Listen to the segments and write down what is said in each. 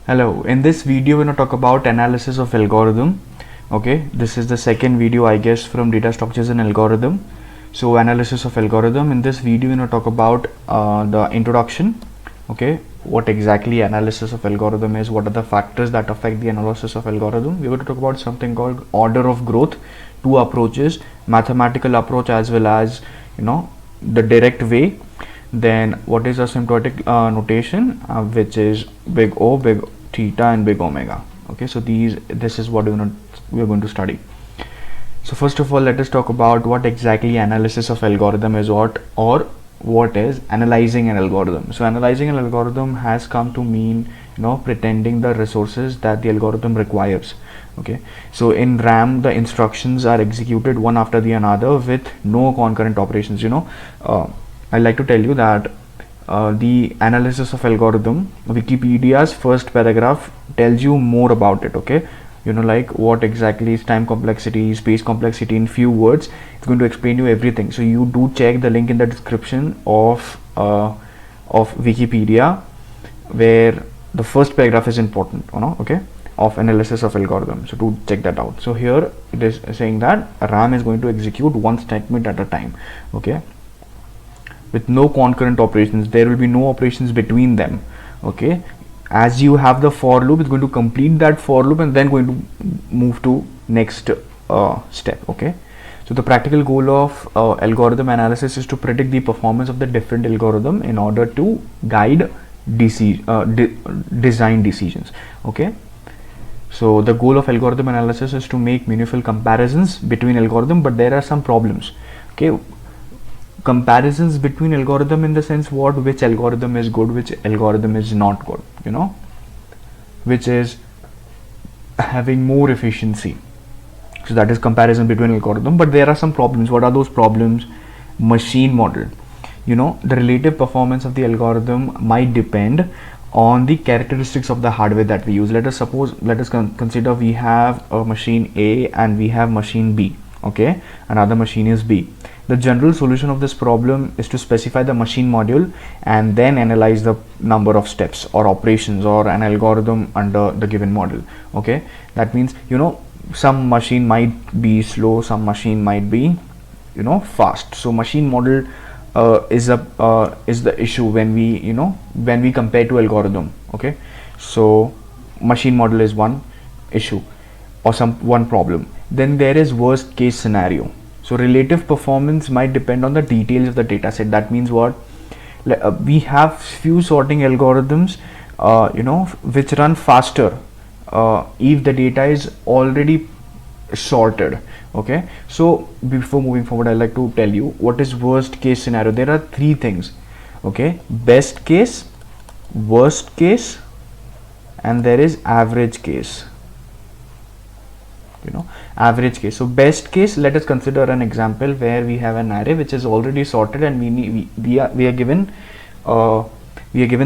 Hello, in this video we're going to talk about analysis of algorithm. Okay, this is the second video I guess from data structures and algorithm. So analysis of algorithm. In this video we're going to talk about the introduction. Okay, what exactly analysis of algorithm is, what are the factors that affect the analysis of algorithm. We're going to talk about something called order of growth, two approaches, mathematical approach as well as the direct way. Then what is asymptotic notation, which is big O, big theta and big omega. Okay, so this is what we're going to study. So first of all, let us talk about what exactly analysis of algorithm is, what is analyzing an algorithm. So analyzing an algorithm has come to mean pretending the resources that the algorithm requires. Okay, so in RAM the instructions are executed one after the another with no concurrent operations. I like to tell you that the analysis of algorithm, Wikipedia's first paragraph tells you more about it. Okay, like what exactly is time complexity, space complexity in few words. It's going to explain you everything. So you do check the link in the description of Wikipedia, where the first paragraph is important. Okay, of analysis of algorithm. So to check that out. So here it is saying that RAM is going to execute one statement at a time. Okay, with no concurrent operations. There will be no operations between them. Okay, as you have the for loop, it's going to complete that for loop and then going to move to next step. Okay, so the practical goal of algorithm analysis is to predict the performance of the different algorithm in order to guide design decisions. Okay, so the goal of algorithm analysis is to make meaningful comparisons between algorithm, but there are some problems. Okay, comparisons between algorithm in the sense which algorithm is good, which algorithm is not good, which is having more efficiency. So that is comparison between algorithm, but there are some problems. What are those problems? Machine model. The relative performance of the algorithm might depend on the characteristics of the hardware that we use. Let us consider we have a machine A and we have machine B. Okay, another machine is B. The general solution of this problem is to specify the machine module and then analyze the number of steps or operations or an algorithm under the given model. Okay, that means some machine might be slow, some machine might be fast. So machine model is the issue when we compare to algorithm. Okay, so machine model is one issue or one problem. Then there is worst case scenario. So relative performance might depend on the details of the data set. That means what? We have few sorting algorithms which run faster if the data is already sorted. Okay, so before moving forward, I'd like to tell you what is worst case scenario. There are three things. Okay, best case, worst case, and there is average case. Average case. So best case, let us consider an example where we have an array which is already sorted and we are given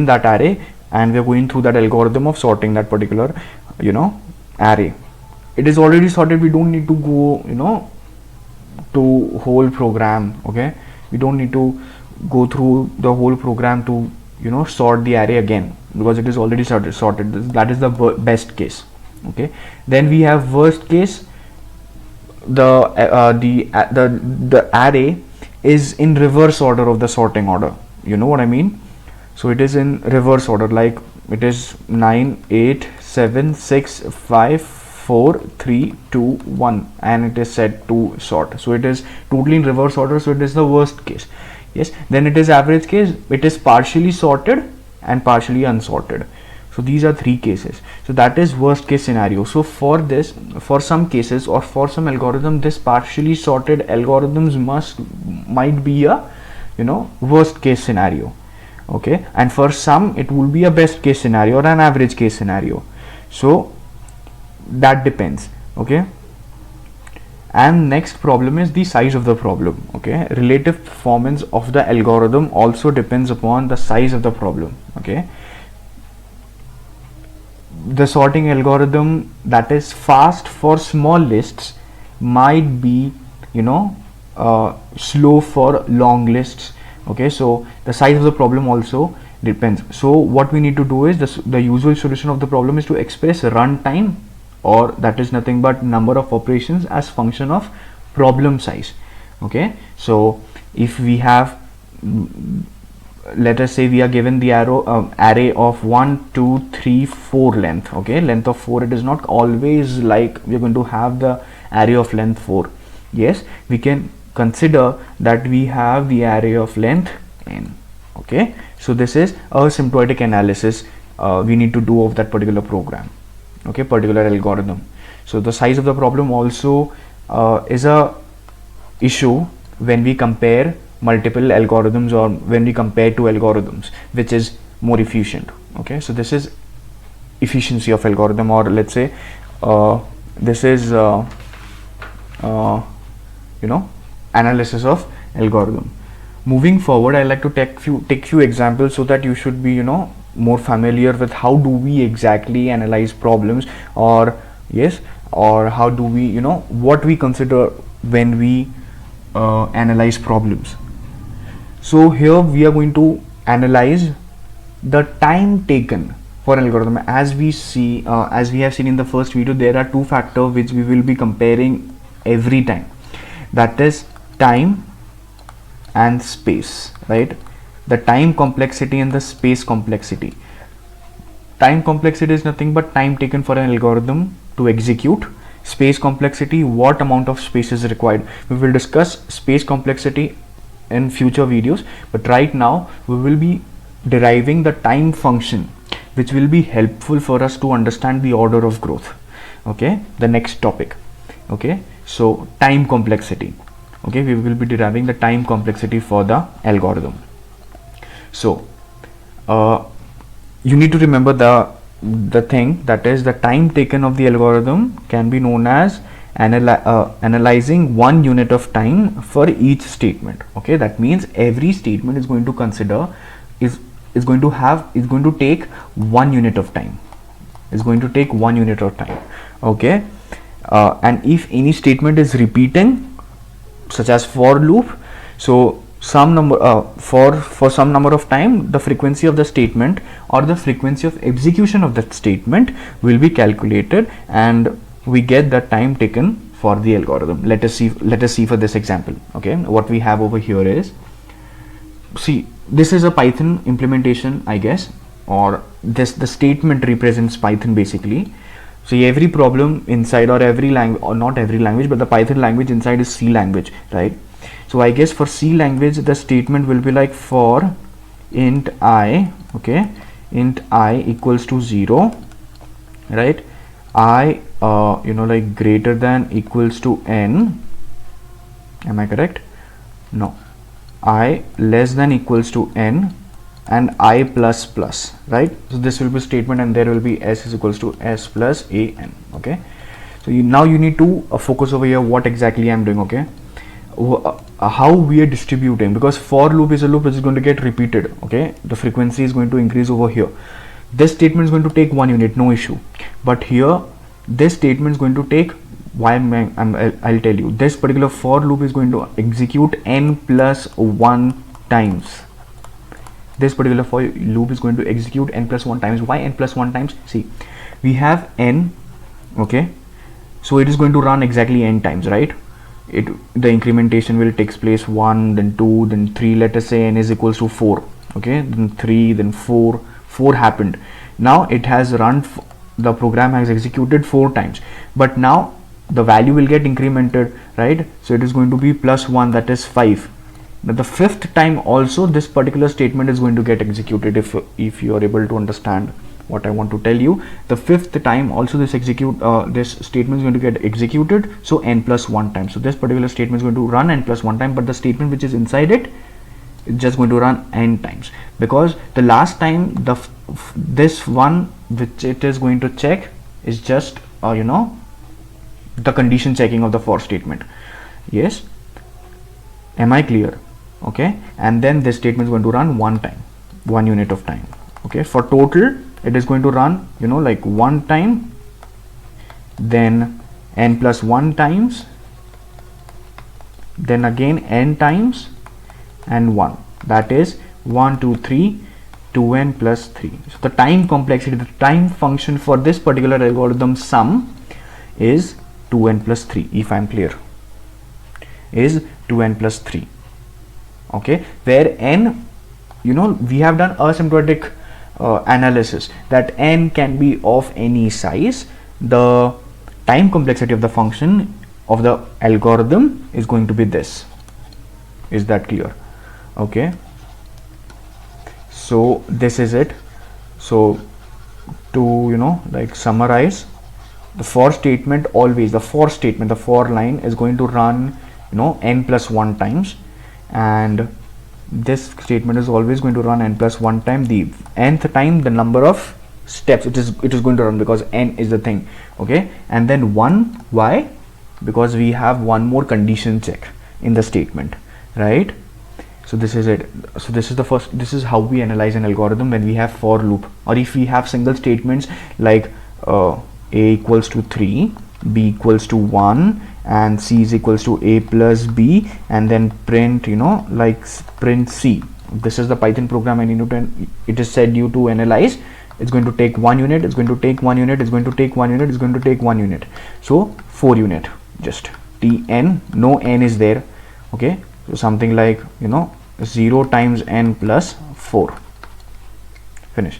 that array and we are going through that algorithm of sorting that particular array. It is already sorted. We don't need to go to whole program. Okay, we don't need to go through the whole program to sort the array again because it is already sorted. That is the best case. Okay, then we have worst case. The array is in reverse order of the sorting order. You know what I mean? So it is in reverse order, like it is 9, 8, 7, 6, 5, 4, 3, 2, 1 and it is set to sort. So it is totally in reverse order, so it is the worst case. Yes, then it is average case. It is partially sorted and partially unsorted. So these are three cases. So that is worst case scenario. So for some cases or for some algorithm, this partially sorted algorithms might be a worst case scenario. Okay, and for some it will be a best case scenario or an average case scenario. So that depends. Okay, and next problem is the size of the problem. Okay, relative performance of the algorithm also depends upon the size of the problem. Okay, the sorting algorithm that is fast for small lists might be slow for long lists. Okay, so the size of the problem also depends. So what we need to do is the usual solution of the problem is to express runtime, or that is nothing but number of operations, as function of problem size. Okay, so if we have, let us say we are given the array of 1 2 3 4 length. Okay, length of 4, it is not always like we are going to have the array of length 4. Yes, we can consider that we have the array of length n. Okay, so this is a symptotic analysis we need to do of that particular program. Okay, particular algorithm. So the size of the problem also is a issue when we compare multiple algorithms, or when we compare two algorithms, which is more efficient. Okay, so this is efficiency of algorithm, or let's say this is analysis of algorithm. Moving forward, I like to take few examples so that you should be more familiar with how do we exactly analyze problems, or yes, or how do we what we consider when we analyze problems. So here we are going to analyze the time taken for an algorithm. As we have seen in the first video, there are two factors which we will be comparing every time, that is time and space, right? The time complexity and the space complexity. Time complexity is nothing but time taken for an algorithm to execute. Space complexity, what amount of space is required. We will discuss space complexity in future videos, but right now we will be deriving the time function, which will be helpful for us to understand the order of growth. Okay, the next topic. Okay, so time complexity. Okay, we will be deriving the time complexity for the algorithm. So you need to remember the thing, that is the time taken of the algorithm can be known as analyzing 1 unit of time for each statement. Okay, that means every statement is going to consider is going to take 1 unit of time. Is going to take 1 unit of time. Okay, and if any statement is repeating, such as for loop, so some number for some number of time, the frequency of the statement or the frequency of execution of that statement will be calculated, and we get the time taken for the algorithm. Let us see for this example. Okay, what we have over here is, see, this is a Python implementation, I guess, or the statement represents Python basically. So every problem inside, or every language, or not every language, but the Python language inside is C language, right? So I guess for C language, the statement will be like for int I, okay, int I equals to 0, right? I like greater than equals to n. Am I correct? No. I less than equals to n, and I plus plus, right? So this will be statement, and there will be s is equals to s plus a n. Okay, so now you need to focus over here what exactly I'm doing. Okay, how we are distributing, because for loop is a loop which is going to get repeated. Okay, the frequency is going to increase over here. This statement is going to take 1 unit, no issue, but here this statement is going to take, I'll tell you, this particular for loop is going to execute n plus 1 times. This particular for loop is going to execute n plus 1 times. Why n plus 1 times? See, we have n, okay, so it is going to run exactly n times, right? The incrementation will takes place 1, then 2, then 3. Let us say n is equals to 4, okay, then 3, then 4 happened. Now it has run, the program has executed 4 times, but now the value will get incremented, right? So it is going to be plus 1, that is 5. Now the 5th time also this particular statement is going to get executed, if you are able to understand what I want to tell you. The 5th time also this statement is going to get executed, so n plus 1 time. So this particular statement is going to run n plus 1 time, but the statement which is inside it is just going to run n times, because the last time this one which it is going to check is just the condition checking of the for statement. Yes, am I clear? Okay, and then this statement is going to run 1 time, 1 unit of time. Okay, for total it is going to run like 1 time, then n plus 1 times, then again n times, and 1. That is 1 2 3 2n plus 3. So the time complexity, the time function for this particular algorithm sum is 2n plus 3, if I'm clear, is 2n plus 3. Okay, where n, you know, we have done asymptotic analysis that n can be of any size. The time complexity of the function of the algorithm is going to be this. Is that clear? Okay, so this is it. So to, you know, like summarize, the for statement always, the for statement, the for line is going to run, you know, n plus 1 times, and this statement is always going to run n plus 1 time. The nth time the number of steps it is going to run, because n is the thing. Okay, and then 1, why? Because we have one more condition check in the statement, right? So this is it. So this is the first, this is how we analyze an algorithm when we have for loop, or if we have single statements like a equals to 3, b equals to 1, and c is equals to a plus b, and then print, you know, like print c. This is the Python program, and you know, it is said you to analyze. It's going to take 1 unit, it's going to take 1 unit, it's going to take 1 unit, it's going to take 1 unit. So 4 unit, just tn, no n is there. Okay, so something like, you know, 0 times n plus 4, finish.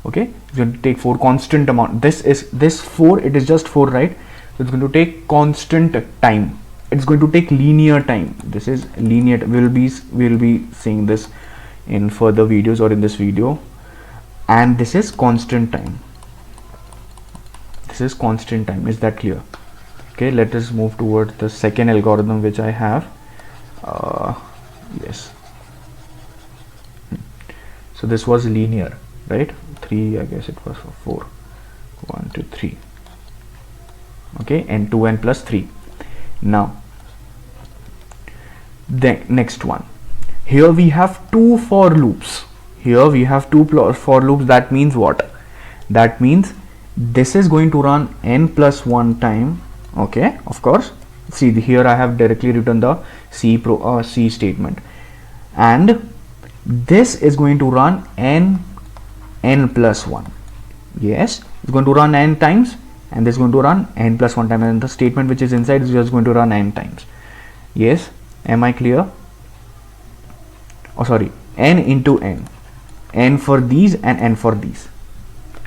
Okay, it's going to take 4 constant amount. This 4, it is just 4, right? So it's going to take constant time. It's going to take linear time. This is linear. We'll be seeing this in further videos or in this video. And this is constant time. This is constant time. Is that clear? Okay, let us move towards the second algorithm which I have. Yes. So this was linear, right? 3, I guess it was for 4. 1, 2, 3. Okay, and 2n plus 3. Now, the next one. Here we have 2 for loops. Here we have 2 for loops. That means what? That means this is going to run n plus 1 time. Okay, of course. See, here I have directly written the C statement, and this is going to run n plus 1. Yes, it's going to run n times, and this is going to run n plus 1 time, and the statement which is inside is just going to run n times. Yes, am I clear? Oh, sorry, n into n for these and n for these,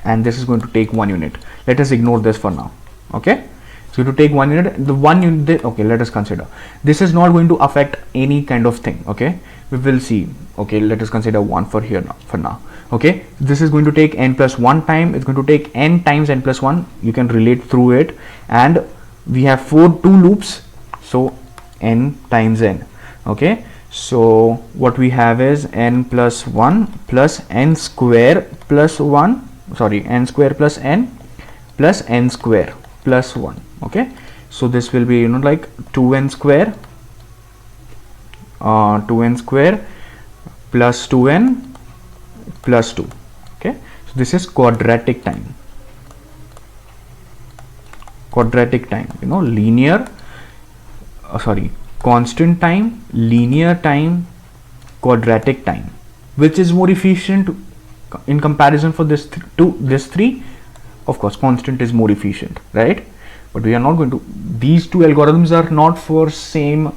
and this is going to take 1 unit. Let us ignore this for now. Okay, so to take 1 unit, the 1 unit, okay, let us consider this is not going to affect any kind of thing. Okay, we will see. Okay, let us consider 1 for here now, for now. Okay, this is going to take n plus 1 time. It's going to take n times n plus 1. You can relate through it, and we have 2 loops, so n times n. Okay, so what we have is n plus 1 plus n square plus 1, sorry, n square plus n square plus 1. Okay, so this will be, you know, like 2n square, 2n square plus 2n plus 2. Okay, so this is quadratic time. Quadratic time, you know, linear, constant time, linear time, quadratic time. Which is more efficient in comparison for this this 3? Of course, constant is more efficient, right? But we are not going to, these 2 algorithms are not for same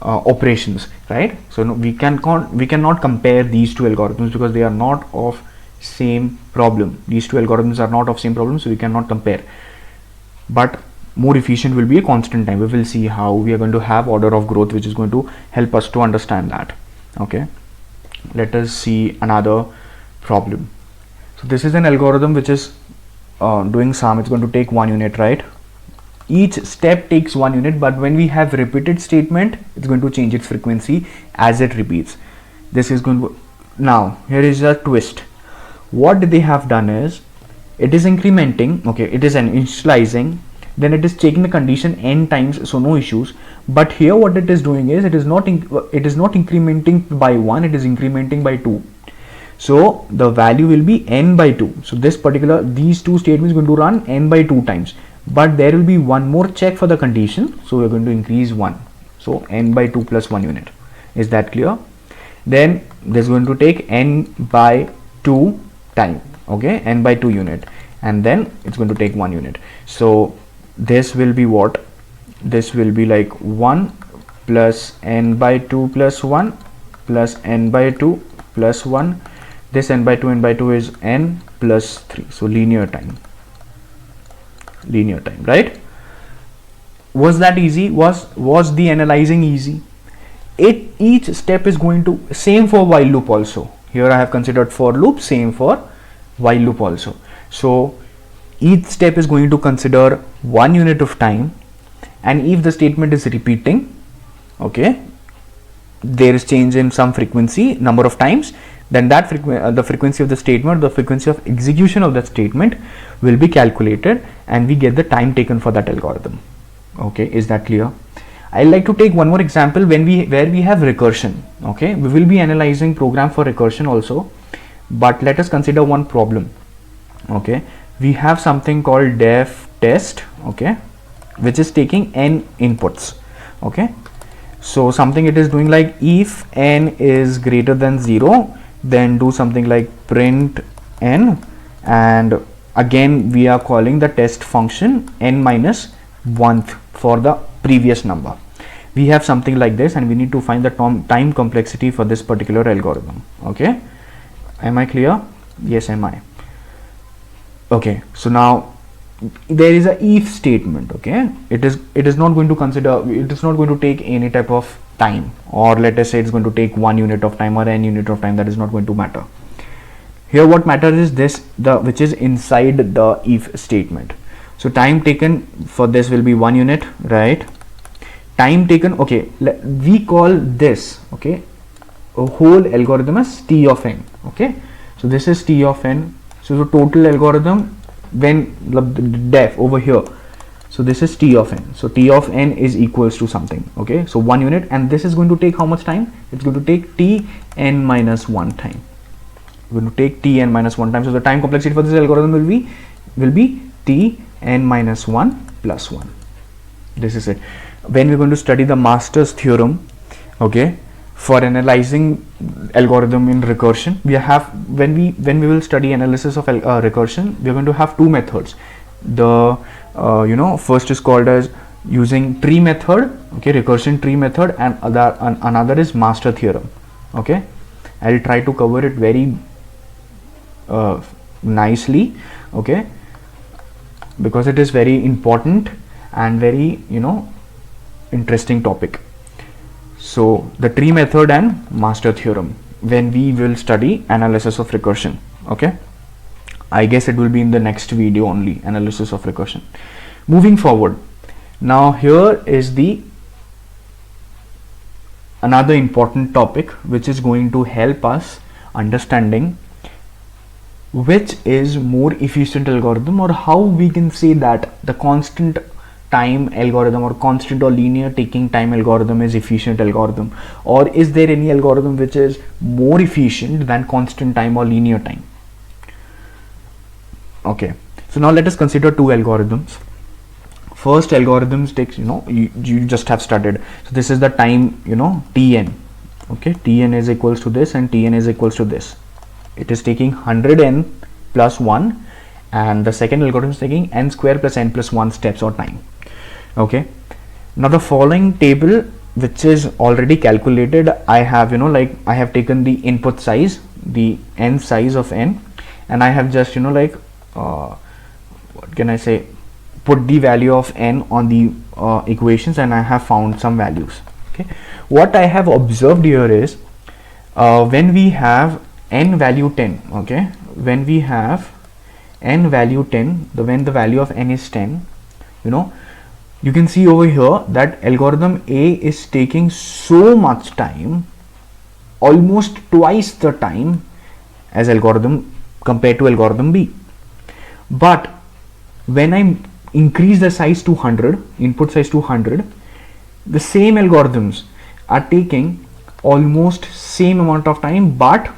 operations, right? So no, we cannot compare these 2 algorithms because they are not of same problem. These 2 algorithms are not of same problem, so we cannot compare. But more efficient will be a constant time. We will see how we are going to have order of growth, which is going to help us to understand that. Okay, let us see another problem. So this is an algorithm which is doing sum. It's going to take 1 unit, right? Each step takes 1 unit, but when we have repeated statement, it's going to change its frequency as it repeats. This is going to, now here is a twist. What they have done is, it is incrementing. Okay, it is an initializing, then it is taking the condition n times, so no issues. But here what it is doing is, it is not incrementing by 1, it is incrementing by 2. So the value will be n by 2. So these 2 statements are going to run n by 2 times, but there will be one more check for the condition, so we are going to increase 1. So n by 2 plus 1 unit. Is that clear? Then this is going to take n by 2 time, okay, n by 2 unit, and then it's going to take 1 unit. So this will be what? This will be like 1 plus n by 2 plus 1 plus n by 2 plus 1. This n by 2 is n plus 3. So linear time, right? Was that easy? Was the analyzing easy? Each step is going to, same for while loop also. Here I have considered for loop, same for while loop also. So each step is going to consider 1 unit of time, and if the statement is repeating, okay, there is change in some frequency, number of times, then that the frequency of the statement, the frequency of execution of that statement will be calculated, and we get the time taken for that algorithm. Okay, is that clear? I'd like to take one more example where we have recursion. Okay, we will be analyzing program for recursion also, but let us consider one problem. Okay, we have something called def test, okay, which is taking n inputs. Okay, so something it is doing like, if n is greater than 0, then do something like print n, and again we are calling the test function n minus 1th for the previous number. We have something like this, and we need to find the time complexity for this particular algorithm. Okay, am I clear? Yes, am I? Okay, so now there is a if statement. Okay, it is not going to consider, it is not going to take any type of time, or let us say it's going to take 1 unit of time or n unit of time. That is not going to matter. Here what matters is this, which is inside the if statement. So time taken for this will be 1 unit, right? Time taken, okay, we call this, okay, a whole algorithm as T of n. Okay, so this is T of n. So the total algorithm, when the def over here, so this is T of n. So T of n is equals to something. Okay, so 1 unit, and this is going to take how much time? It's going to take T n minus 1 time. We're going to take T n minus 1 time. So the time complexity for this algorithm will be T n minus 1 plus 1. This is it. When we're going to study the Master's theorem, okay, for analyzing algorithm in recursion, we have, when we will study analysis of recursion, we're going to have two methods. The first is called as using tree method, okay, recursion tree method, and another is Master theorem. Okay, I'll try to cover it very nicely, okay, because it is very important and very interesting topic. So the tree method and Master theorem, when we will study analysis of recursion. Okay, I guess it will be in the next video only, analysis of recursion. Moving forward, now here is the another important topic which is going to help us understanding which is more efficient algorithm, or how we can say that the constant time algorithm or constant or linear taking time algorithm is efficient algorithm, or is there any algorithm which is more efficient than constant time or linear time. Okay, so now let us consider two algorithms. First algorithms takes, you just have studied. So this is the time, Tn. Okay, Tn is equals to this and Tn is equals to this. It is taking 100n plus 1, and the second algorithm is taking n square plus n plus 1 steps or time. Okay, now the following table, which is already calculated, I have I have taken the input size, the n size of n, and I have just what can I say, put the value of n on the equations, and I have found some values. Okay, what I have observed here is when we have n value 10, okay, when we have n value 10, when the value of n is 10, you can see over here that algorithm A is taking so much time, almost twice the time as algorithm compared to algorithm B. But when I increase the size to 100, input size to 100, the same algorithms are taking almost same amount of time, but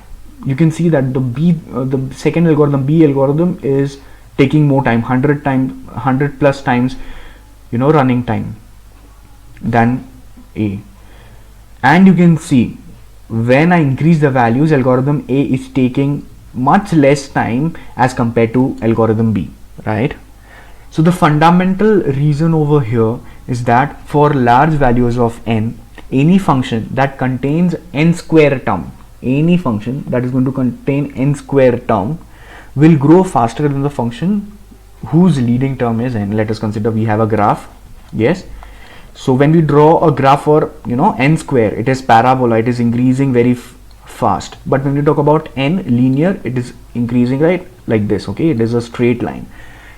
you can see that the second algorithm, B algorithm, is taking more time, 100 plus times running time than A. And you can see when I increase the values, algorithm A is taking much less time as compared to algorithm B, right? So the fundamental reason over here is that for large values of n, any function that contains n square term, any function that is going to contain n square term will grow faster than the function whose leading term is n. Let us consider we have a graph. Yes. So when we draw a graph for n square, it is parabola, it is increasing very fast. But when we talk about n linear, it is increasing right like this. Okay, it is a straight line.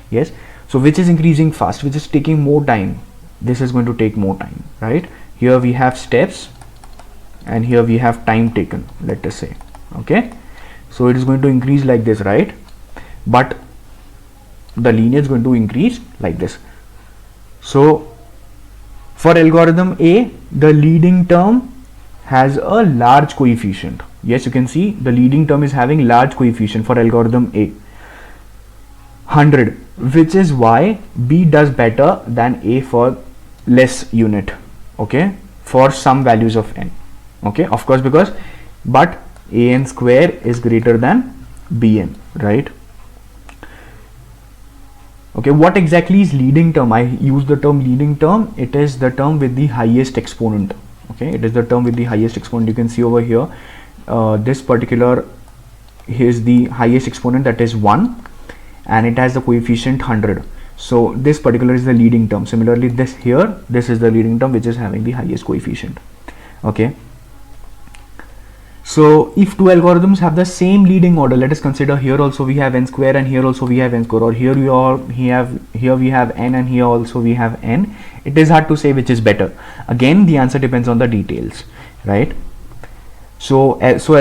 Yes. So which is increasing fast, which is taking more time? This is going to take more time, right? Here we have steps and here we have time taken, let us say. Okay, so it is going to increase like this, right? But the linear is going to increase like this. So for algorithm A, the leading term has a large coefficient. Yes, you can see the leading term is having large coefficient for algorithm A, 100, which is why B does better than A for less unit. Okay, for some values of n. Okay, of course, because but an square is greater than bn, right? Okay, what exactly is leading term? I use the term leading term. It is the term with the highest exponent. Okay, it is the term with the highest exponent. You can see over here, this particular is the highest exponent, that is 1, and it has the coefficient 100. So this particular is the leading term. Similarly, this here, this is the leading term which is having the highest coefficient. Okay, so if two algorithms have the same leading order, let us consider here also we have n square and here also we have n square, or here we have n and here also we have n. It is hard to say which is better. Again, the answer depends on the details, right? So for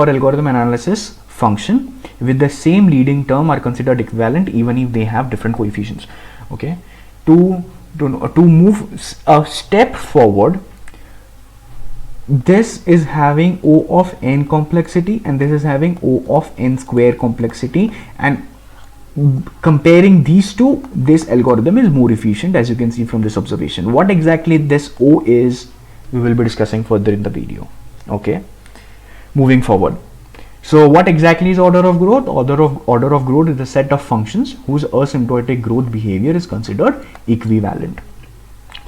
algorithm analysis, function with the same leading term are considered equivalent even if they have different coefficients. Okay, to move a step forward, this is having O of n complexity and this is having O of n square complexity, and comparing these two, this algorithm is more efficient, as you can see from this observation. What exactly this O is, we will be discussing further in the video. Okay, moving forward. So what exactly is order of growth? Order of growth is a set of functions whose asymptotic growth behavior is considered equivalent.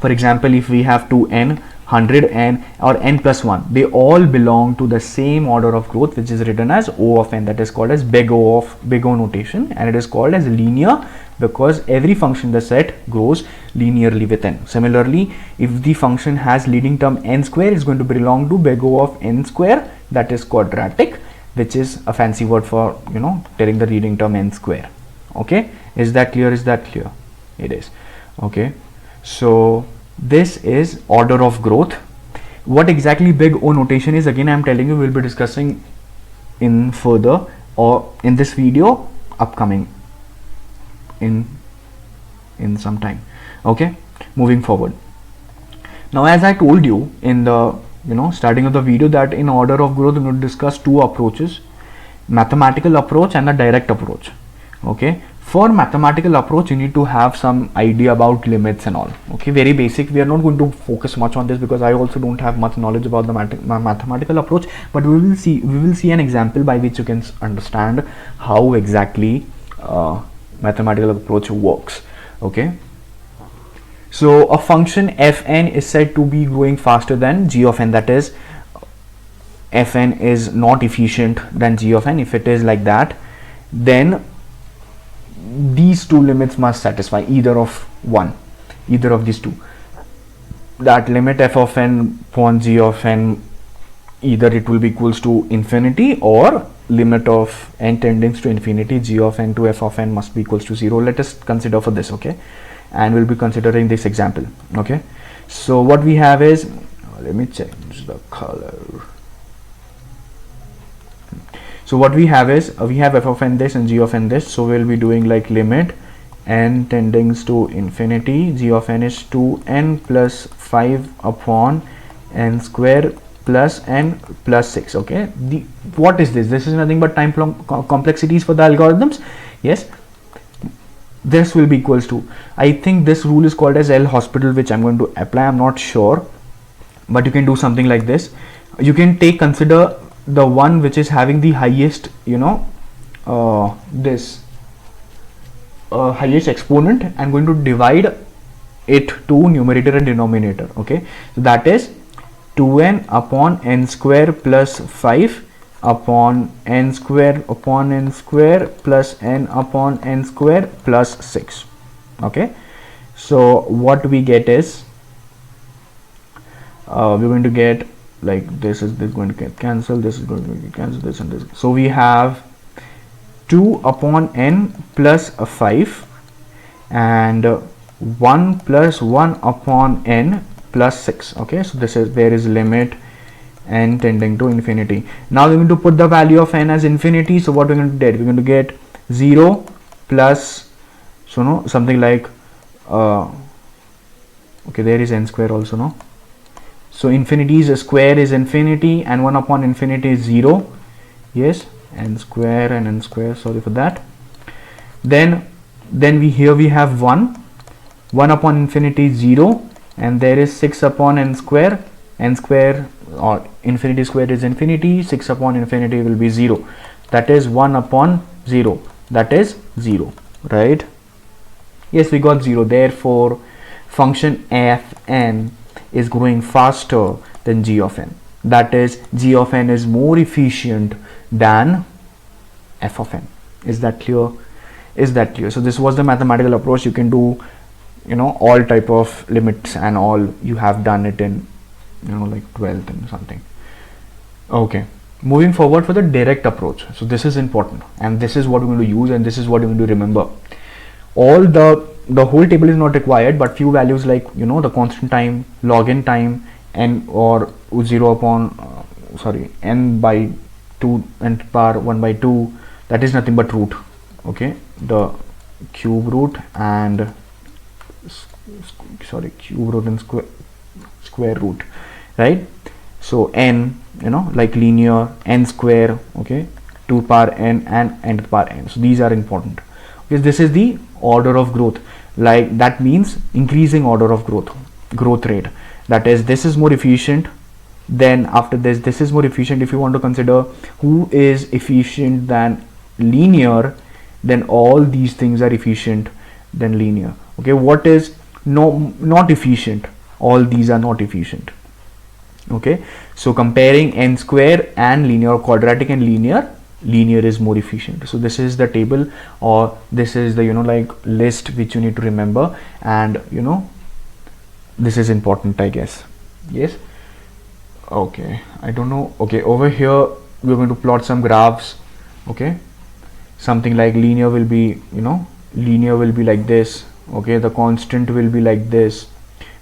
For example, if we have 2n, 100n or n plus 1, they all belong to the same order of growth, which is written as O of n. That is called as big O notation, and it is called as linear because every function in the set grows linearly with n. Similarly, if the function has leading term n square, is going to belong to big O of n square, that is quadratic, which is a fancy word for telling the leading term n square. Okay, is that clear? Is that clear? It is. Okay, so this is order of growth. What exactly big O notation is, again I am telling you, we'll be discussing in further or in this video upcoming in some time. Okay, moving forward. Now, as I told you in the starting of the video, that in order of growth we're going to discuss two approaches, mathematical approach and the direct approach. Okay, for mathematical approach you need to have some idea about limits and all. Okay, very basic. We are not going to focus much on this because I also don't have much knowledge about the mathematical approach, but we will see an example by which you can understand how exactly mathematical approach works. Okay, so a function fn is said to be growing faster than g of n, that is fn is not efficient than g of n. If it is like that, then these two limits must satisfy either of these two. That limit f of n upon g of n, either it will be equals to infinity, or limit of n tending to infinity, g of n to f of n must be equals to 0. Let us consider for this. Okay, and we'll be considering this example. Okay, so what we have is, let me change the color. So what we have is, we have f of n this and g of n this. So we'll be doing like limit n tending to infinity, g of n is 2n plus 5 upon n square plus n plus 6. Okay, what is this? This is nothing but time complexities for the algorithms. Yes, this will be equals to, I think this rule is called as L'Hospital, which I'm going to apply. I'm not sure, but you can do something like this. You can consider the one which is having the highest, this highest exponent, I'm going to divide it to numerator and denominator. Okay, so that is 2n upon n square plus 5 upon n square plus n upon n square plus 6. Okay, so what we get is we're going to get like this is going to get cancelled, this is going to get cancelled, this and this. So we have 2 upon n plus 5 and 1 plus 1 upon n plus 6. Okay, so this is, there is limit n tending to infinity. Now we're going to put the value of n as infinity. So what we're going to get, we're going to get 0 plus, so no, something like okay, there is n square also, no. So infinity's square is infinity and 1 upon infinity is 0. Yes, n square and n square, sorry for that. Then we here we have 1 upon infinity is 0, and there is 6 upon n square or infinity square is infinity, 6 upon infinity will be 0, that is 1 upon 0, that is 0, right? Yes, we got 0. Therefore function fn is growing faster than g of n, that is g of n is more efficient than f of n. Is that clear? Is that clear? So this was the mathematical approach. You can do, all type of limits and all. You have done it in, like 12th and something. Okay, moving forward for the direct approach. So this is important, and this is what we're going to use, and this is what we're going to remember. All the whole table is not required, but few values like, the constant time, log n time, n or 0 upon n by 2 n to the power 1 by 2, that is nothing but root. Okay, the cube root and cube root and square root, right? So n, like linear, n square, okay, 2 to the power n and n to the power n. So these are important because this is the order of growth, like that means increasing order of growth rate. That is, this is more efficient, then after this is more efficient. If you want to consider who is efficient than linear, then all these things are efficient than linear. Okay, what is not efficient? All these are not efficient. Okay, so comparing n square and linear, quadratic and linear is more efficient. So this is the table, or this is the like list which you need to remember, and this is important, I guess. Yes. Okay, I don't know. Okay, over here we're going to plot some graphs. Okay, something like linear will be like this. Okay, the constant will be like this,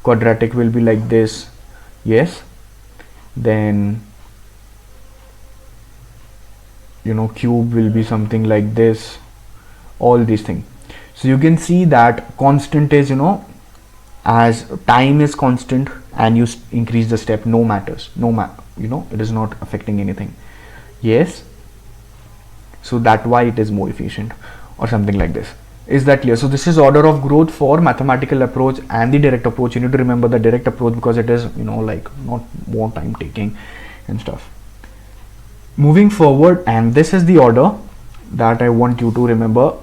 quadratic will be like this. Yes, then cube will be something like this, all these things. So you can see that constant is, as time is constant and you increase the step, no matters, it is not affecting anything. Yes, so that's why it is more efficient or something like this. Is that clear? So this is order of growth for mathematical approach and the direct approach. You need to remember the direct approach because it is like not more time taking and stuff. Moving forward, and this is the order that I want you to remember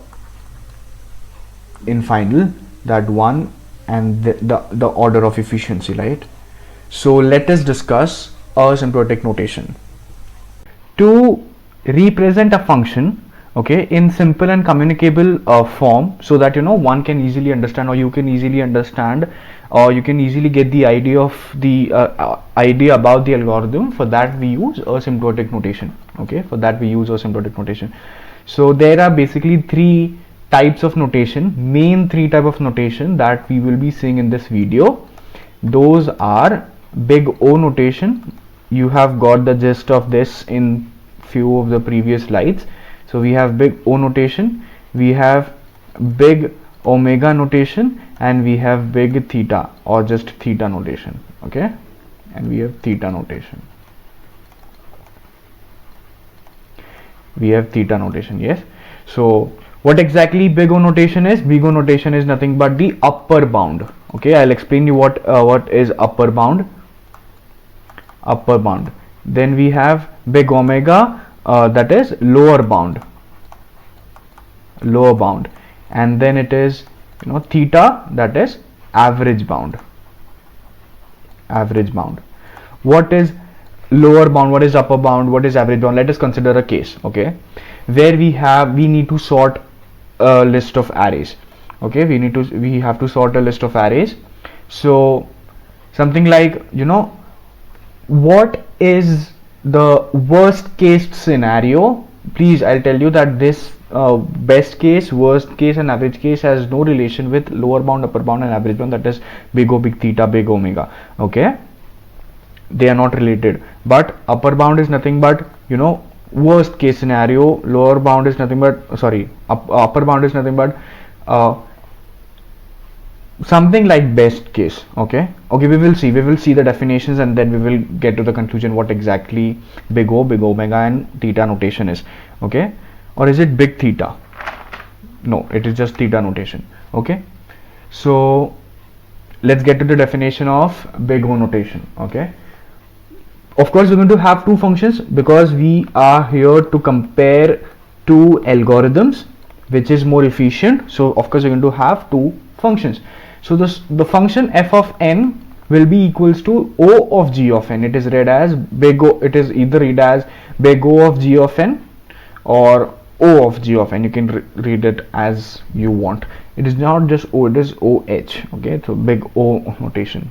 in final, that one and the order of efficiency, right? So let us discuss asymptotic notation to represent a function, okay, in simple and communicable form, so that one can easily understand, or you can easily understand, or you can easily get the idea of the idea about the algorithm. For that we use asymptotic notation. Okay, for that we use asymptotic notation. So there are basically three types of notation, main three type of notation that we will be seeing in this video. Those are big O notation. You have got the gist of this in few of the previous slides. So we have big O notation, we have big omega notation, and we have big theta or just theta notation. Okay, and we have theta notation. We have theta notation. Yes. So what exactly big O notation is? Big O notation is nothing but the upper bound. Okay, I'll explain you what is upper bound. Upper bound then we have big omega, that is lower bound, and then it is, theta, that is average bound. What is lower bound, what is upper bound, what is average bound? Let us consider a case, okay, where we need to sort a list of arrays. Okay, we have to sort a list of arrays. So something like, what is the worst case scenario? Please, I'll tell you that this best case, worst case and average case has no relation with lower bound, upper bound and average bound, that is big O, big theta, big omega. Okay, they are not related. But upper bound is nothing but, worst case scenario. Lower bound is nothing but, upper bound is nothing but something like best case. Okay, we will see the definitions, and then we will get to the conclusion what exactly big O, big omega and theta notation is. Okay, or is it big theta? No, it is just theta notation. Okay, so let's get to the definition of big O notation. Okay, of course we're going to have two functions because we are here to compare two algorithms, which is more efficient. So of course we're going to have two functions. So the function f of n will be equals to O of g of n. It is read as big O. It is either read as big O of g of n or O of g of n. You can read it as you want. It is not just O, it is OH. Okay, so big O notation.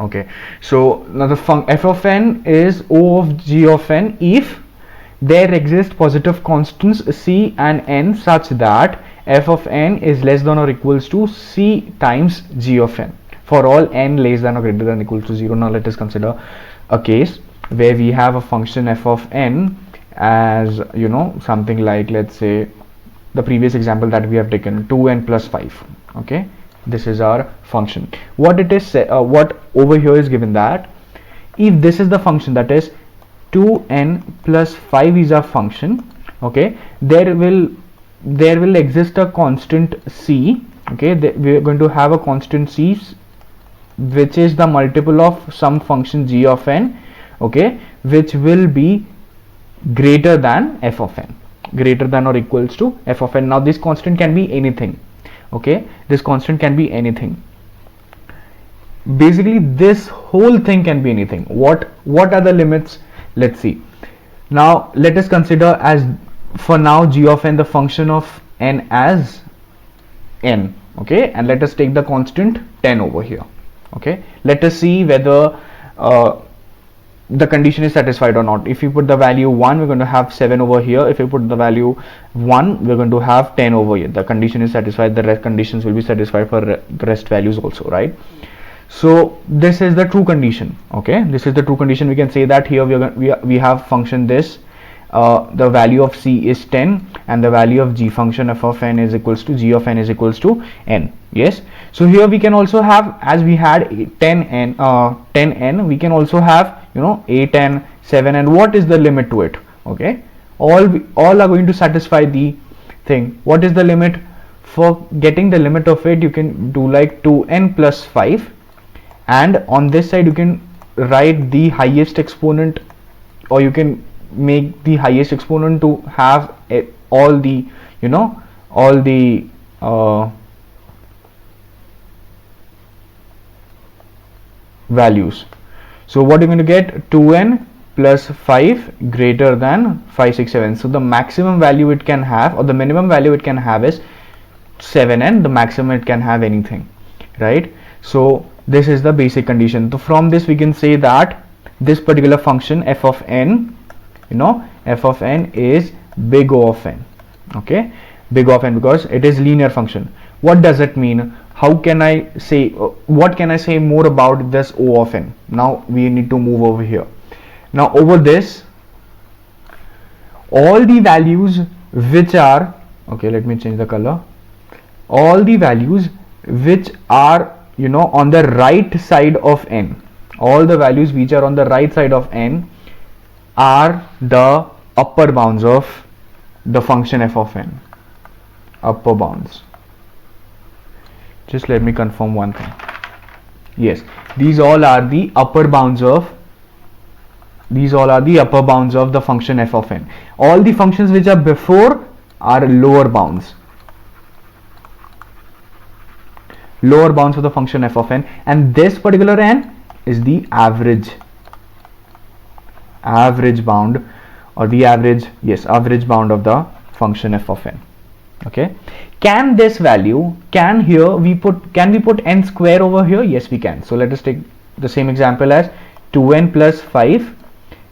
Okay, so now the f of n is O of g of n if there exist positive constants c and n such that f of n is less than or equals to c times g of n for all n less than or greater than or equal to 0. Now let us consider a case where we have a function f of n as, something like, let's say the previous example that we have taken, 2n plus 5. Okay, this is our function. What it is, what over here is given that if this is the function, that is 2n plus 5 is our function. Okay, there will exist a constant c. Okay, we are going to have a constant c which is the multiple of some function g of n. Okay, which will be greater than f of n, greater than or equals to f of n. Now this constant can be anything. Okay, this constant can be anything. Basically this whole thing can be anything. What are the limits? Let's see. Now let us consider as for now g of n, the function of n as n. Okay, and let us take the constant 10 over here. Okay, let us see whether the condition is satisfied or not. If you put the value 1, we're going to have 7 over here. If you put the value 1, we're going to have 10 over here. The condition is satisfied, the rest conditions will be satisfied for the rest values also, right? So this is the true condition. Okay, this is the true condition. We can say that here we have function this, the value of c is 10 and the value of g function f of n is equals to g of n is equals to n. Yes, so here we can also have, as we had 10n, we can also have 8n, 7n. What is the limit to it? Okay, all are going to satisfy the thing. What is the limit? For getting the limit of it, you can do like 2n plus 5, and on this side you can write the highest exponent, or you can make the highest exponent to have all the values. So what you're going to get, 2n plus 5 greater than 5, 6, 7. So the maximum value it can have, or the minimum value it can have, is 7n. The maximum it can have anything, right? So this is the basic condition. So from this we can say that this particular function f of n, f of n is big O of n. Okay, big O of n, because it is linear function. What does it mean? How can I say, what can I say more about this O of n? Now we need to move over here. Now over this, all the values which are, okay, let me change the color. All the values which are on the right side of n, all the values which are on the right side of n are the upper bounds of the function f of n. Upper bounds. Just let me confirm one thing. Yes, these all are the upper bounds of These all are the upper bounds of the function f of n. All the functions which are before are lower bounds. Lower bounds of the function f of n, and this particular n is the average bound, or the average bound of the function f of n. Okay, can this value, can we put n square over here? Yes, we can. So let us take the same example as 2n plus 5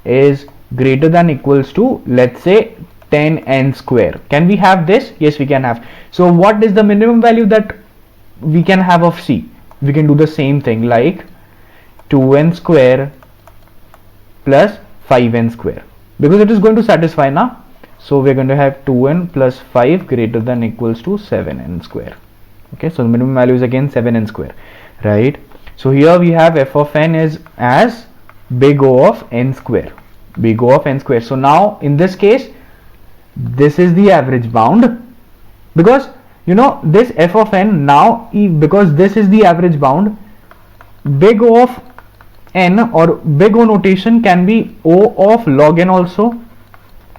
is greater than equals to, let's say, 10n square. Can we have this? Yes, we can have. So what is the minimum value that we can have of c? We can do the same thing, like 2n square plus 5n square, because it is going to satisfy now. So we're going to have 2n plus 5 greater than equals to 7n square. Okay, so the minimum value is again 7n square, right? So here we have f of n is as big O of n square, big O of n square. So now in this case, this is the average bound, because you know this f of n now, because this is the average bound, big O of n, or big O notation can be O of log n also.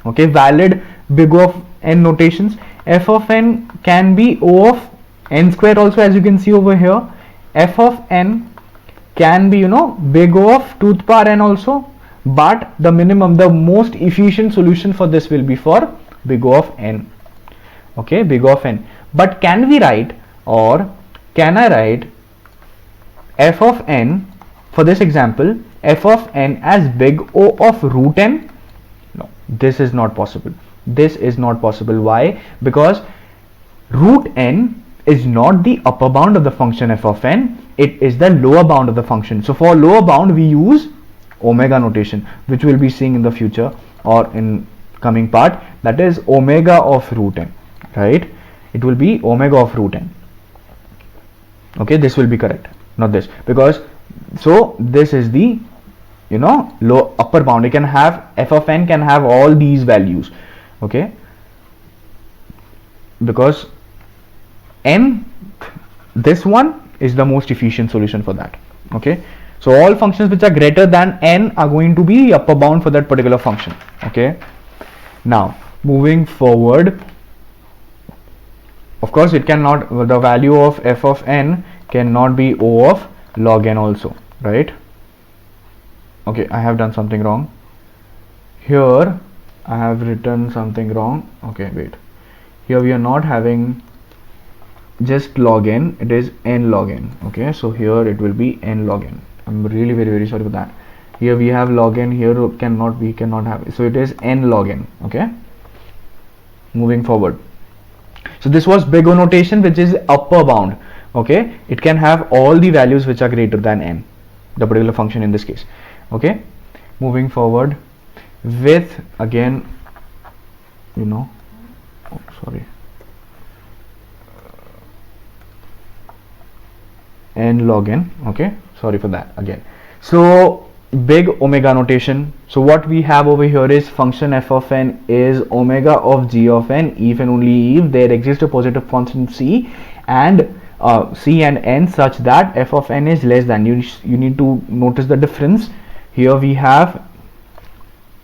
Okay, valid big O of n notations. F of n can be O of n square also, as you can see over here. F of n can be, you know, big O of 2 to the power n also, but the minimum, the most efficient solution for this will be for big O of n. Okay, big O of n. But can we write, or can I write f of n for this example, f of n as big O of root n? No, this is not possible. This is not possible. Why? Because root n is not the upper bound of the function f of n, it is the lower bound of the function. So for lower bound we use omega notation, which we'll be seeing in the future or in coming part, that is omega of root n, right? It will be omega of root n. Okay, this will be correct, not this, because so this is the, you know, low upper bound. You can have f of n can have all these values. Okay, because n, this one is the most efficient solution for that. Okay, so all functions which are greater than n are going to be upper bound for that particular function. Okay, now moving forward, of course it cannot, the value of f of n cannot be O of log n also, right? Okay, I have done something wrong here. I have written something wrong. Okay, wait, here we are not having just log n, it is n log n. Okay, so here it will be n log n. I'm really very sorry for that. Here we have log n, here we cannot have it, so it is n log n. Okay, moving forward, so this was big O notation, which is upper bound. Okay, it can have all the values which are greater than n, the particular function in this case. Okay, moving forward with, again, you know, oh, sorry, n log n. Okay, sorry for that again. So big omega notation. So what we have over here is function f of n is omega of g of n if and only if there exists a positive constant c and c and n such that f of n is less than, you need to notice the difference. Here we have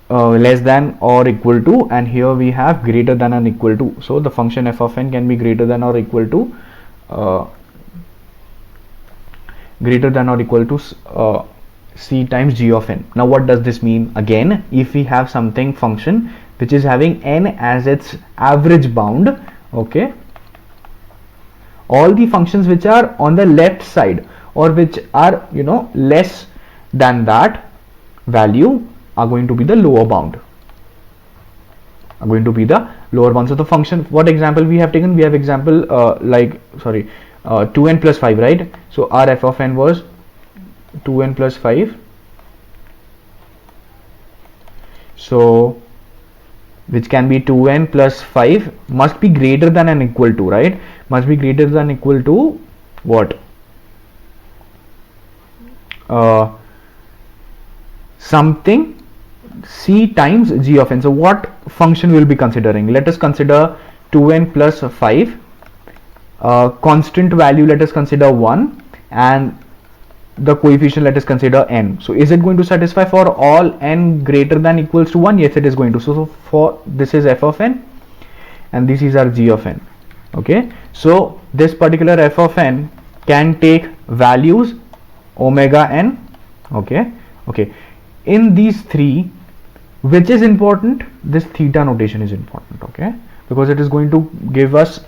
less than or equal to, and here we have greater than and equal to. So the function f of n can be greater than or equal to c times g of n. Now what does this mean? Again, if we have something function which is having n as its average bound, okay, all the functions which are on the left side or which are, you know, less than that value are going to be the lower bound, are going to be the lower bounds of the function. What example we have taken? We have example like 2n plus 5, right? So our f of n was 2n plus 5. So which can be 2n plus 5 must be greater than and equal to, right? Must be greater than equal to what? Something c times g of n. So what function we will be considering? Let us consider 2n plus 5. Constant value, let us consider 1, and the coefficient, let us consider n. So is it going to satisfy for all n greater than equals to 1? Yes, it is going to. So for this is f of n and this is our g of n. Okay, so this particular f of n can take values omega n. Okay, in these three, which is important? This theta notation is important, okay, because it is going to give us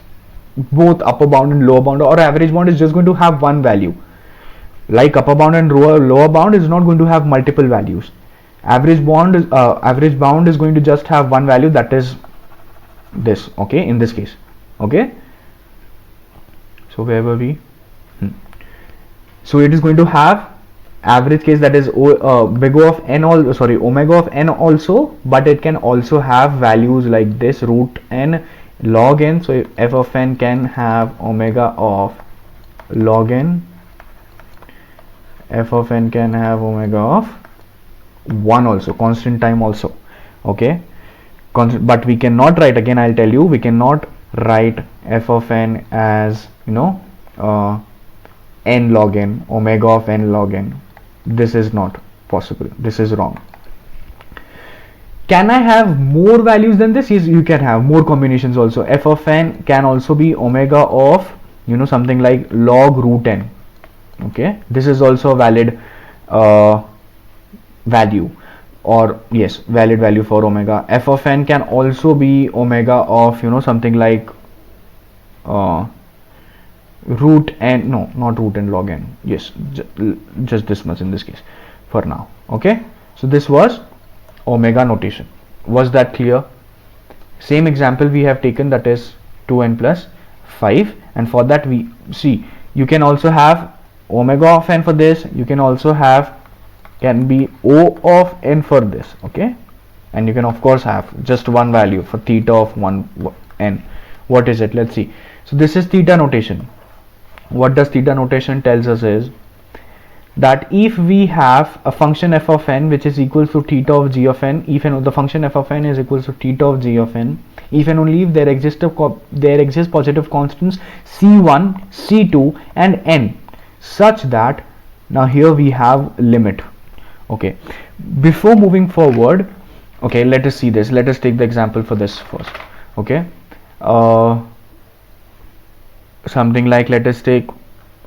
both upper bound and lower bound, or average bound is just going to have one value. Like upper bound and lower bound is not going to have multiple values. Average bound is going to just have one value, that is this, okay, in this case. Okay, so where were we? So it is going to have average case, that is big O of n, omega of n also, but it can also have values like this, root n, log n. So f of n can have omega of log n, f of n can have omega of 1 also, constant time also. Okay, but we cannot write, again I'll tell you, we cannot write f of n as, you know, n log n, omega of n log n. This is not possible, this is wrong. Can I have more values than this? Yes, you can have more combinations also. F of n can also be omega of, you know, something like log root n. Okay, this is also a valid value, or yes, valid value for omega. F of n can also be omega of, you know, something like root n, no, not root n log n, yes, just this much in this case for now. Okay, so this was omega notation. Was that clear? Same example we have taken, that is 2n plus 5, and for that we see you can also have omega of n for this, you can also have, can be O of n for this. Okay, and you can of course have just one value for theta of 1 n. What is it? Let's see. So this is theta notation. What does theta notation tells us is that if we have a function f of n which is equals to theta of g of n, if the function f of n is equals to theta of g of n, if and only if there exist positive constants c1, c2 and n, such that, now here we have limit. Okay, before moving forward, okay, let us see this. Let us take the example for this first. Okay, something like, let us take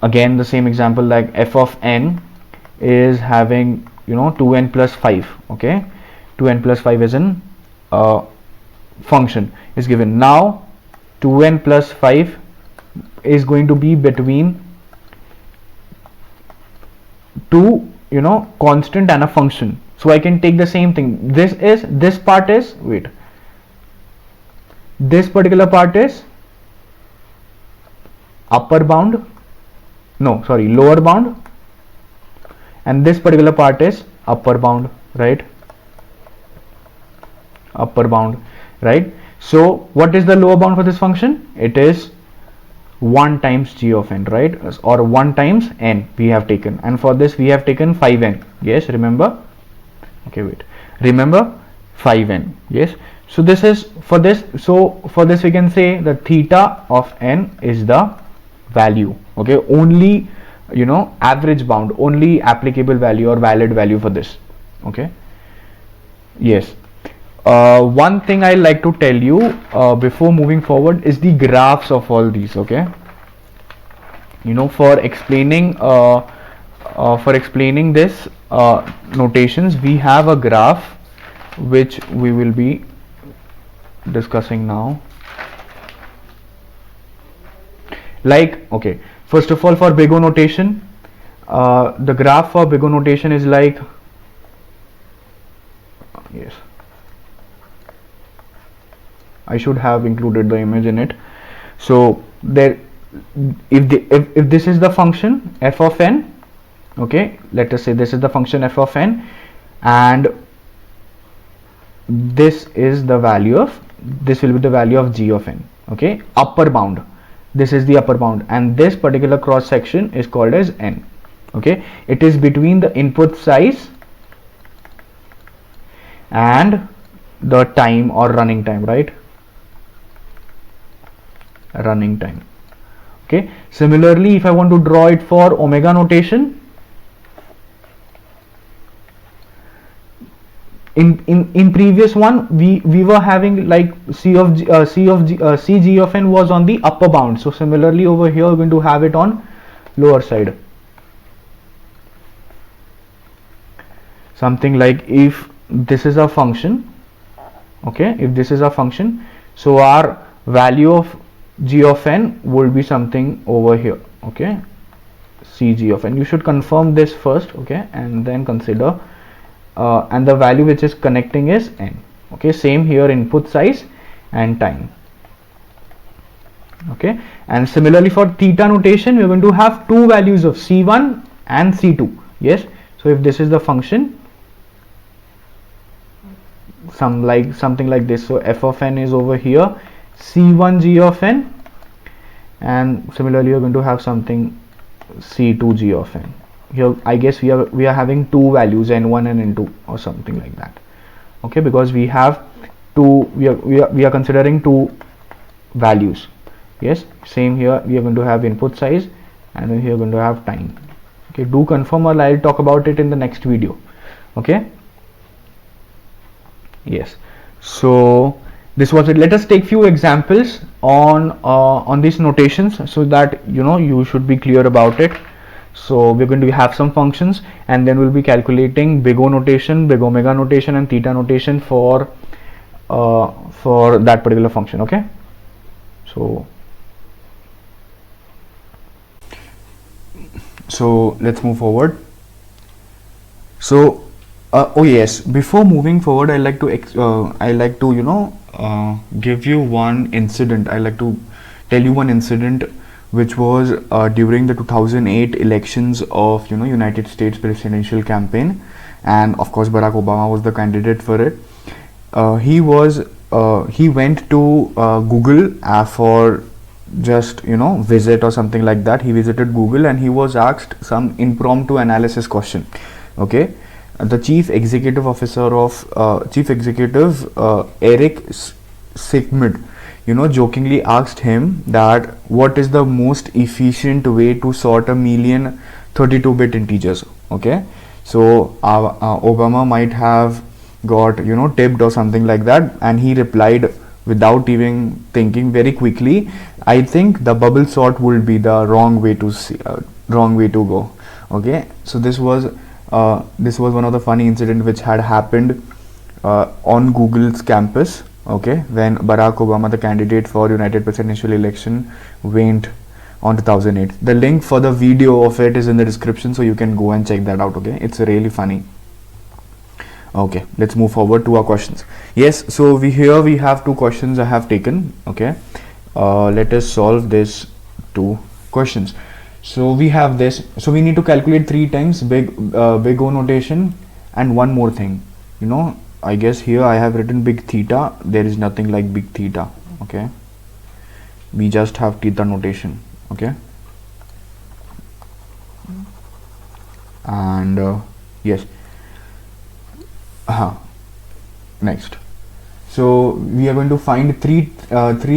again the same example, like f of n is having, you know, 2n plus 5. Okay, 2n plus 5 is an function is given. Now 2n plus 5 is going to be between two, you know, constant and a function. So I can take the same thing. This part is, wait, this particular part is upper bound, no, sorry, lower bound, and this particular part is upper bound, right? Upper bound, right? So what is the lower bound for this function? It is 1 times g of n, right? Or 1 times n we have taken, and for this we have taken 5n. Yes, remember? Okay, wait, remember 5n. Yes, so this is for this. So for this we can say the theta of n is the value. Okay, only, you know, average bound, only applicable value or valid value for this. Okay, yes. One thing I like to tell you before moving forward is the graphs of all these. Okay, you know, for explaining this notations, we have a graph which we will be discussing now. Like, okay, first of all, for big O notation, the graph for big O notation is like, yes, I should have included the image in it. So there, if this is the function f of n, okay, let us say this is the function f of n, and this is the value of, this will be the value of g of n. Okay, upper bound, this is the upper bound, and this particular cross section is called as n. Okay, it is between the input size and the time or running time, right? Running time. Okay, similarly, if I want to draw it for omega notation, in previous one we were having like cg of n was on the upper bound. So similarly over here we're going to have it on lower side. Something like if this is a function, okay, if this is a function, so our value of g of n would be something over here, okay, cg of n. You should confirm this first, okay, and then consider and the value which is connecting is n, okay. Same here, input size and time, okay. And similarly for theta notation we're going to have two values of c1 and c2. Yes, so if this is the function, something like this, so f of n is over here, c1 g of n, and similarly you're going to have something c2 g of n. Here I guess we are having two values, n1 and n2 or something like that, okay, because we have two, we are considering two values. Yes, same here, we are going to have input size and here we are going to have time, okay. Do confirm, or I'll talk about it in the next video, okay. Yes, so this was it. Let us take few examples on these notations so that you should be clear about it. So we're going to have some functions and then we'll be calculating big O notation, big omega notation and theta notation for that particular function, okay. So let's move forward. So oh yes, before moving forward, I like to give you one incident. I like to tell you one incident which was during the 2008 elections of United States presidential campaign, and of course Barack Obama was the candidate for it. He went to Google for just visit or something like that. He visited Google and he was asked some impromptu analysis question, okay. The chief executive officer of Eric Schmidt jokingly asked him that what is the most efficient way to sort a million 32-bit integers, okay. So Obama might have got tipped or something like that, and he replied without even thinking very quickly, I think the bubble sort would be the wrong way to go, okay. So this was one of the funny incident which had happened on Google's campus, okay, when Barack Obama, the candidate for United presidential election, went on 2008. The link for the video of it is in the description, so you can go and check that out, okay. It's really funny. Okay, let's move forward to our questions. Yes, so we have two questions I have taken, okay. Let us solve this two questions. So we have this, so we need to calculate 3 times big O notation and one more thing, I guess here I have written big theta. There is nothing like big theta, okay. We just have theta notation, okay. And yes, next, so we are going to find three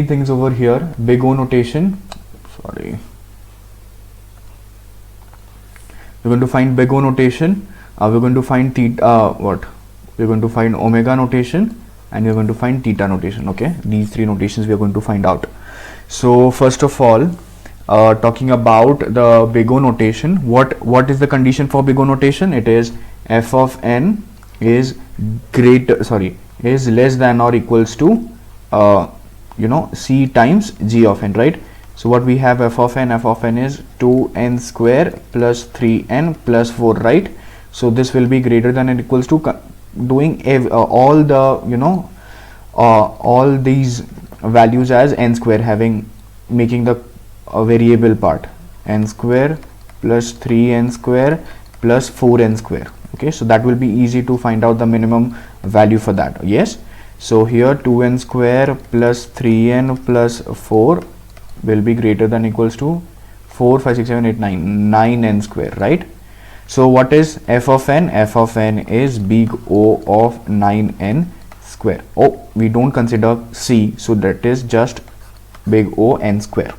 things over here. Big O notation, sorry, we're going to find big O notation, we're going to find theta, we're going to find omega notation, and we're going to find theta notation, okay. These 3 notations we are going to find out. So first of all, talking about the big O notation, what is the condition for big O notation? It is f of n is less than or equals to c times g of n, right? So what we have, f of n is 2n square plus 3n plus 4, right? So this will be greater than or equals to doing all the all these values as n square, making the variable part n square plus 3n square plus 4n square, okay. So that will be easy to find out the minimum value for that. Yes, so here 2n square plus 3n plus 4 will be greater than or equals to 4, 5, 6, 7, 8, 9n square, right? So what is f of n? F of n is big O of 9n square. Oh, we don't consider c, so that is just big O n square,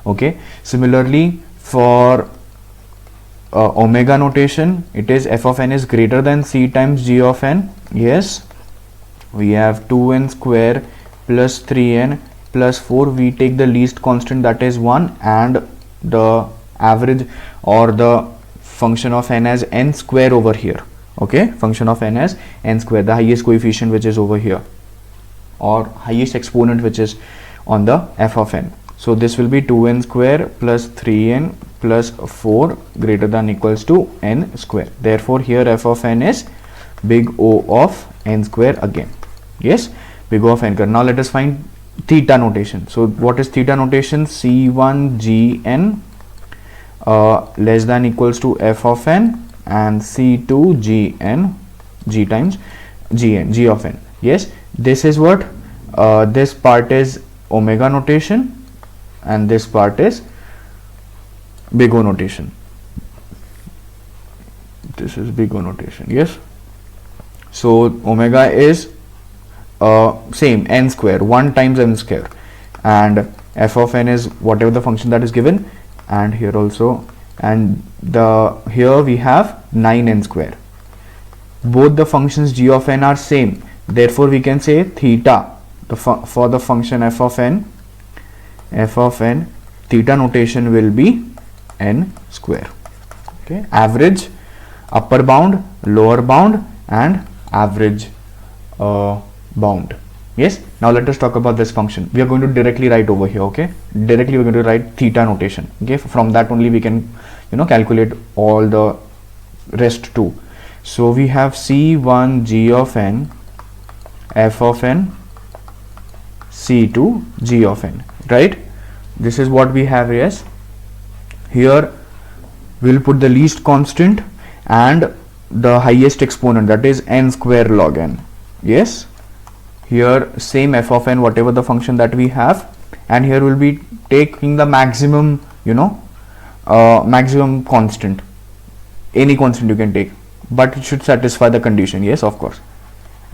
okay. Similarly for omega notation, it is f of n is greater than c times g of n. Yes, we have 2n square plus 3n plus 4. We take the least constant, that is 1, and the average or the function of n as n square over here. Okay, function of n as n square, the highest coefficient which is over here, or highest exponent which is on the f of n. So this will be 2n square plus 3n plus 4 greater than equals to n square. Therefore here f of n is big O of n square again. Yes, big O of n square. Now let us find theta notation. So what is theta notation? C1 gn less than equals to f of n, and C2 gn, g times gn, g of n. Yes, this is what this part is omega notation, and this part is big O notation. This is big O notation. Yes, so omega is same, n square, 1 times n square, and f of n is whatever the function that is given, and here also, and here we have 9n square. Both the functions g of n are same, therefore we can say theta for the function f of n, theta notation will be n square. Okay, average, upper bound, lower bound, and average bound. Yes, now let us talk about this function. We are going to directly write over here. Okay, directly we are going to write theta notation. Okay, from that only we can calculate all the rest too. So we have C1 g of n, f of n, C2 g of n, right? This is what we have. Yes, here we will put the least constant and the highest exponent, that is n square log n. Yes, here same f of n, whatever the function that we have, and here we will be taking the maximum, maximum constant, any constant you can take, but it should satisfy the condition. Yes, of course,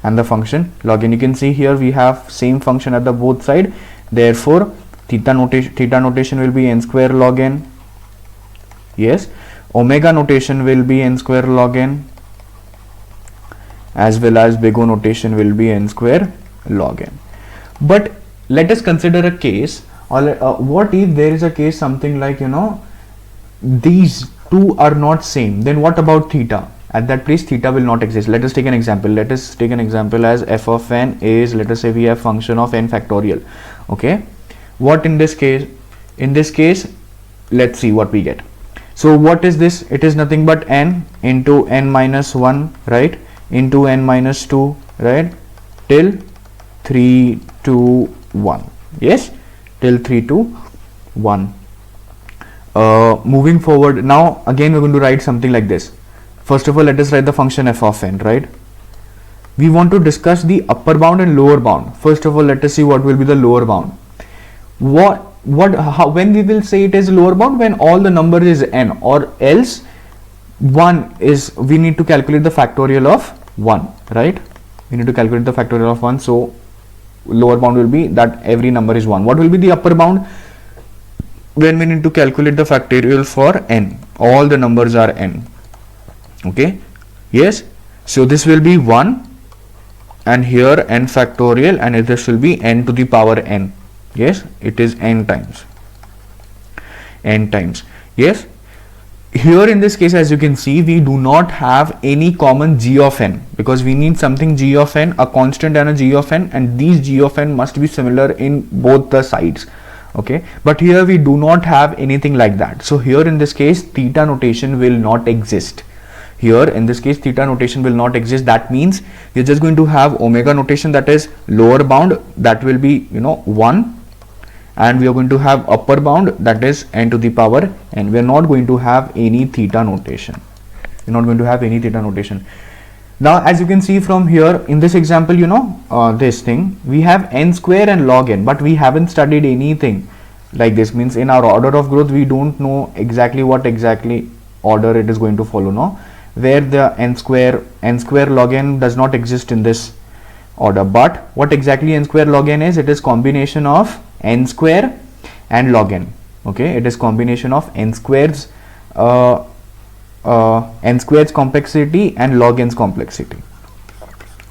and the function log n. You can see here we have same function at the both side, therefore theta notation will be n square log n. Yes, omega notation will be n square log n, as well as big O notation will be n square log n. But let us consider a case, or what if there is a case something like these two are not same, then what about theta? At that place theta will not exist. Let us take an example. Let us take an example as f of n is, let us say we have function of n factorial. Okay, what in this case? In this case, let's see what we get. So what is this? It is nothing but n into n minus 1, right, into n minus 2, right, till 3 to 1. Yes, till 3 to 1. Moving forward, now again we're going to write something like this. First of all, let us write the function f of n, right? We want to discuss the upper bound and lower bound. First of all, let us see what will be the lower bound. When we will say it is lower bound? When all the number is n, or else 1 is, we need to calculate the factorial of 1, right? We need to calculate the factorial of 1. So lower bound will be that every number is 1. What will be the upper bound? When we need to calculate the factorial for n, all the numbers are n. Okay, yes, so this will be 1, and here n factorial, and this will be n to the power n. Yes, it is n times. Yes, here in this case, as you can see, we do not have any common g of n, because we need something g of n, a constant and a g of n, and these g of n must be similar in both the sides. Okay, but here we do not have anything like that. So here in this case theta notation will not exist. Here in this case theta notation will not exist. That means you're just going to have omega notation, that is lower bound, that will be 1, and we are going to have upper bound, that is n to the power n. We are not going to have any theta notation. Now as you can see from here in this example, this thing, we have n square and log n, but we haven't studied anything like this. Means in our order of growth we don't know exactly what order it is going to follow, no, where the n square log n does not exist in this order. But what exactly n square log n is? It is combination of n square and log n. Okay, it is combination of n squares n square's complexity and log n's complexity.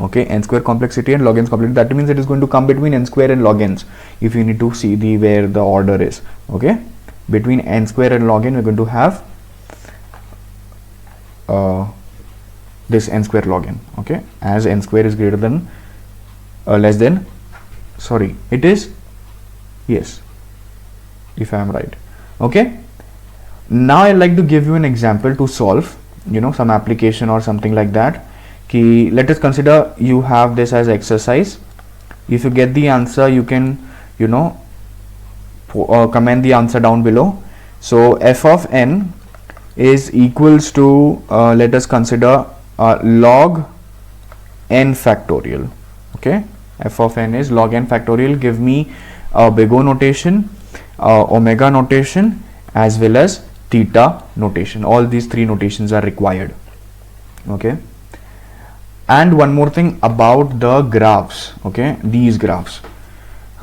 Okay, n square complexity and log n's complexity, that means it is going to come between n square and log n's, if you need to see the where the order is. Okay, between n square and log n we're going to have this n square log n. Okay, as n square is greater than less than, sorry, it is, yes, if I am right. Okay, now I'd like to give you an example to solve, you know, some application or something like that. Let us consider you have this as exercise. If you get the answer, you can, you know, comment the answer down below. So f of n is equals to let us consider log n factorial. Okay, f of n is log n factorial. Give me big O notation, omega notation, as well as theta notation. All these three notations are required. Okay, and one more thing about the graphs. Okay, these graphs,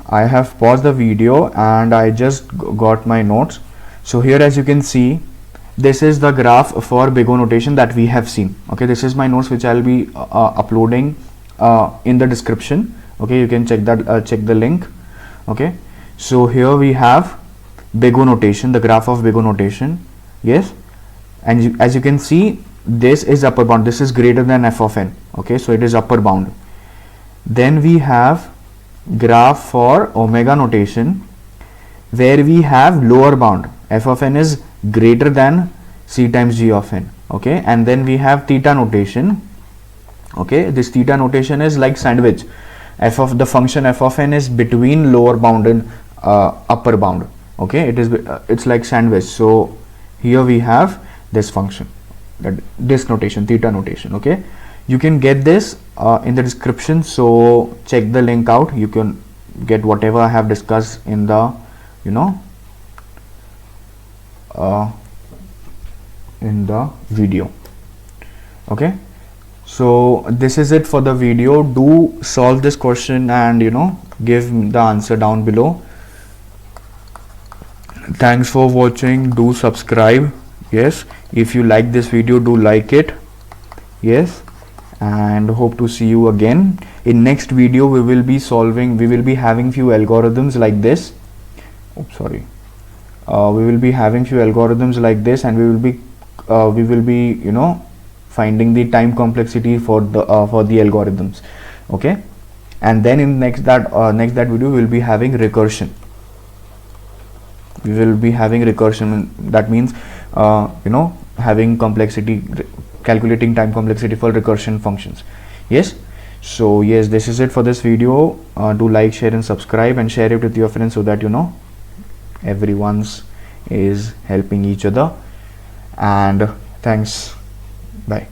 I have paused the video and I just got my notes. So here, as you can see, this is the graph for big O notation that we have seen. Okay, this is my notes which I'll be uploading in the description. Okay, you can check that, check the link. Okay, so here we have big O notation, the graph of big O notation. Yes, and as you can see, this is upper bound, this is greater than f of n. Okay, so it is upper bound. Then we have graph for omega notation, where we have lower bound, f of n is greater than c times g of n. Okay, and then we have theta notation. Okay, this theta notation is like sandwich. F of the function f of n is between lower bound and upper bound. Okay, it is it's like sandwich. So here we have this function, this notation, theta notation. Okay, you can get this in the description, so check the link out. You can get whatever I have discussed in the, you know, in the video. Okay, so this is it for the video. Do solve this question and, you know, give the answer down below. Thanks for watching. Do subscribe. Yes, if you like this video, do like it. Yes, and hope to see you again in next video. We will be having few algorithms like this. Oops, sorry. We will be having few algorithms like this, and we will be you know, finding the time complexity for the algorithms. Okay, and then in next that video we will be having recursion. We will be having recursion, that means you know, having complexity, calculating time complexity for recursion functions. Yes, so yes, this is it for this video. Do like, share and subscribe, and share it with your friends, so that, you know, everyone's is helping each other. And thanks, bye.